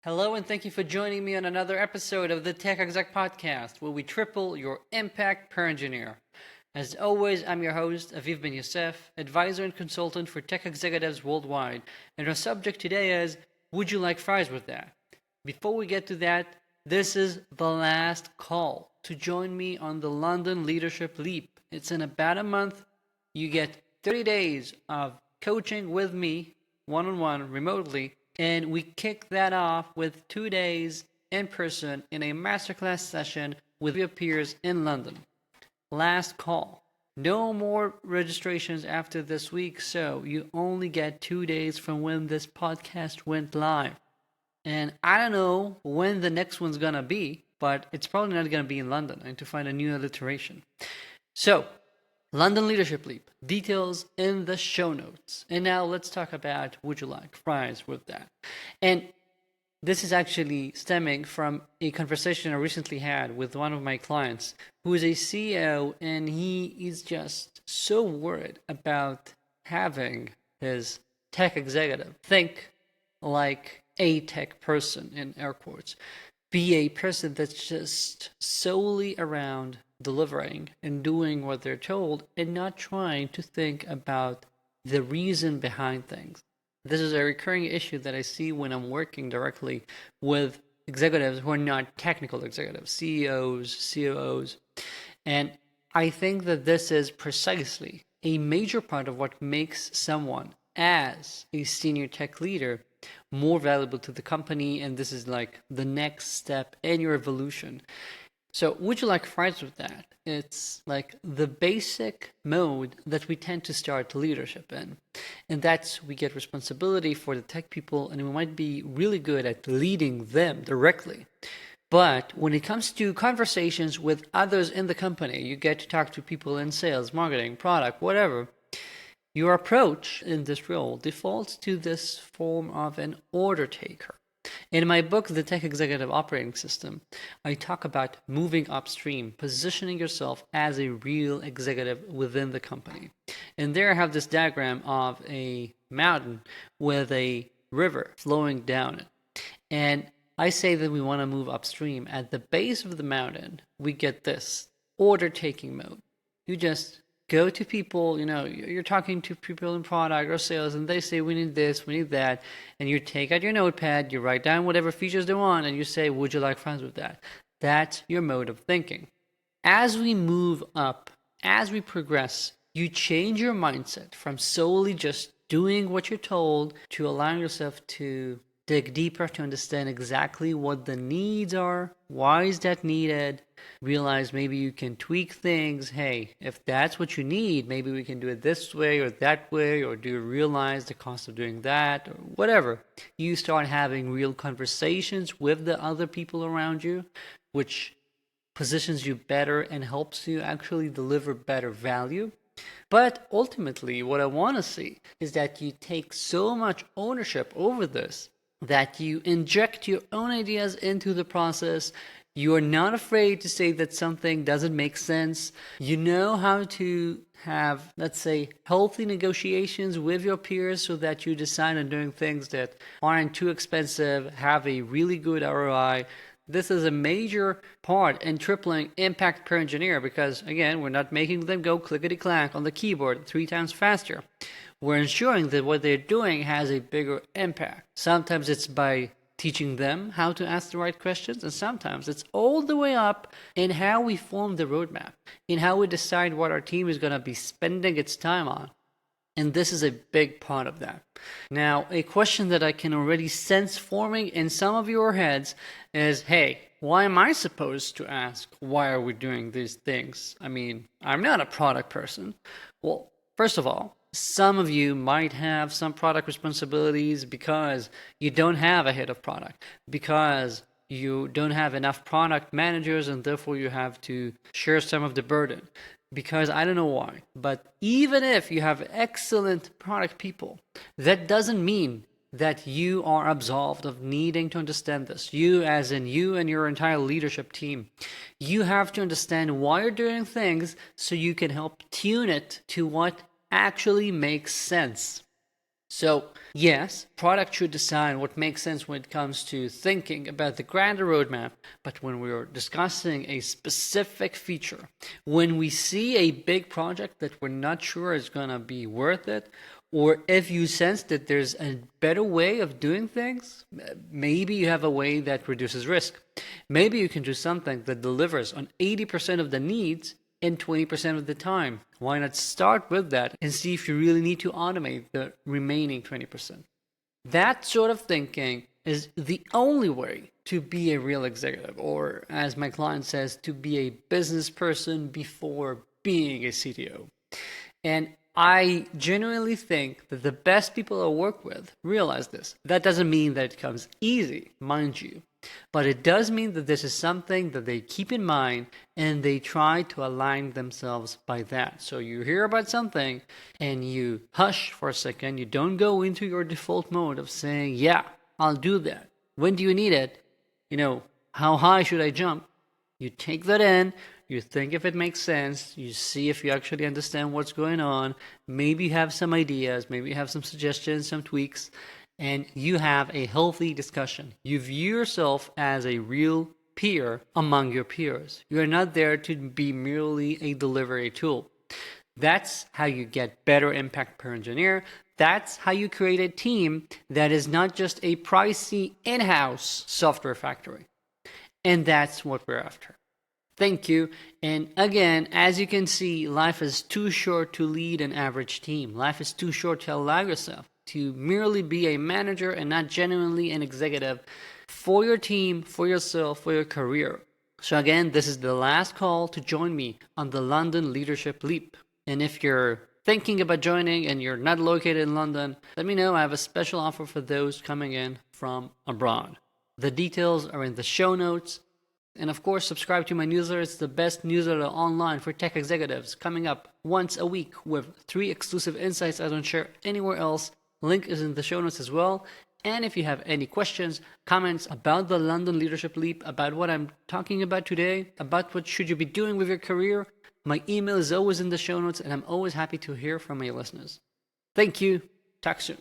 Hello, and thank you for joining me on another episode of the Tech Exec podcast, where we triple your impact per engineer. As always, I'm your host, Aviv Ben-Yosef, advisor and consultant for tech executives worldwide, and our subject today is, would you like fries with that? Before we get to that, this is the last call to join me on the London Leadership Leap. It's in about a month. You get 30 days of coaching with me, one-on-one, remotely, and we kick that off with 2 days in person in a masterclass session with your peers in London. Last call. No more registrations after this week, so you only get 2 days from when this podcast went live. And I don't know when the next one's gonna be, but it's probably not gonna be in London. I need to find a new alliteration. So, London Leadership Leap. Details in the show notes. And now let's talk about would you like fries with that? And this is actually stemming from a conversation I recently had with one of my clients who is a CEO, and he is just so worried about having his tech executive think like a tech person, in air quotes, be a person that's just solely around delivering and doing what they're told and not trying to think about the reason behind things. This is a recurring issue that I see when I'm working directly with executives who are not technical executives, CEOs, COOs. And I think that this is precisely a major part of what makes someone as a senior tech leader more valuable to the company, and this is like the next step in your evolution. So would you like fries with that? It's like the basic mode that we tend to start leadership in. And that's we get responsibility for the tech people, and we might be really good at leading them directly. But when it comes to conversations with others in the company, you get to talk to people in sales, marketing, product, whatever. Your approach in this role defaults to this form of an order taker. In my book, The Tech Executive Operating System, I talk about moving upstream, positioning yourself as a real executive within the company. And there I have this diagram of a mountain with a river flowing down it. And I say that we want to move upstream. At the base of the mountain, we get this order-taking mode. You just go to people, you're talking to people in product or sales, and they say, we need this, we need that. And you take out your notepad, you write down whatever features they want, and you say, would you like fries with that? That's your mode of thinking. As we move up, as we progress, you change your mindset from solely just doing what you're told to allowing yourself to dig deeper to understand exactly what the needs are, why is that needed, realize maybe you can tweak things. Hey, if that's what you need, maybe we can do it this way or that way, or do you realize the cost of doing that, or whatever. You start having real conversations with the other people around you, which positions you better and helps you actually deliver better value. But ultimately, what I want to see is that you take so much ownership over this that you inject your own ideas into the process. You are not afraid to say that something doesn't make sense. You know how to have, let's say, healthy negotiations with your peers so that you decide on doing things that aren't too expensive, have a really good ROI. This is a major part in tripling impact per engineer because, again, we're not making them go clickety-clack on the keyboard 3 times faster. We're ensuring that what they're doing has a bigger impact. Sometimes it's by teaching them how to ask the right questions, and sometimes it's all the way up in how we form the roadmap, in how we decide what our team is going to be spending its time on. And this is a big part of that. Now, a question that I can already sense forming in some of your heads is, hey, why am I supposed to ask, why are we doing these things? I mean, I'm not a product person. Well, first of all, some of you might have some product responsibilities because you don't have a head of product, because you don't have enough product managers and therefore you have to share some of the burden. Because I don't know why, but even if you have excellent product people, that doesn't mean that you are absolved of needing to understand this. You, as in you and your entire leadership team, you have to understand why you're doing things so you can help tune it to what actually makes sense. So, yes, product should decide what makes sense when it comes to thinking about the grander roadmap, but when we're discussing a specific feature, when we see a big project that we're not sure is going to be worth it, or if you sense that there's a better way of doing things, maybe you have a way that reduces risk. Maybe you can do something that delivers on 80% of the needs in 20% of the time. Why not start with that and see if you really need to automate the remaining 20%? That sort of thinking is the only way to be a real executive, or as my client says, to be a business person before being a CTO. And I genuinely think that the best people I work with realize this. That doesn't mean that it comes easy, mind you. But it does mean that this is something that they keep in mind and they try to align themselves by that. So you hear about something and you hush for a second. You don't go into your default mode of saying, yeah, I'll do that. When do you need it? How high should I jump? You take that in, you think if it makes sense, you see if you actually understand what's going on, maybe you have some ideas, maybe you have some suggestions, some tweaks, and you have a healthy discussion. You view yourself as a real peer among your peers. You're not there to be merely a delivery tool. That's how you get better impact per engineer. That's how you create a team that is not just a pricey in-house software factory. And that's what we're after. Thank you. And again, as you can see, life is too short to lead an average team. Life is too short to allow yourself to merely be a manager and not genuinely an executive for your team, for yourself, for your career. So again, this is the last call to join me on the London Leadership Leap. And if you're thinking about joining and you're not located in London, let me know. I have a special offer for those coming in from abroad. The details are in the show notes. And of course, subscribe to my newsletter. It's the best newsletter online for tech executives, coming up once a week with 3 exclusive insights I don't share anywhere else. Link is in the show notes as well. And if you have any questions, comments about the London Leadership Leap, about what I'm talking about today, about what should you be doing with your career, my email is always in the show notes, and I'm always happy to hear from my listeners. Thank you. Talk soon.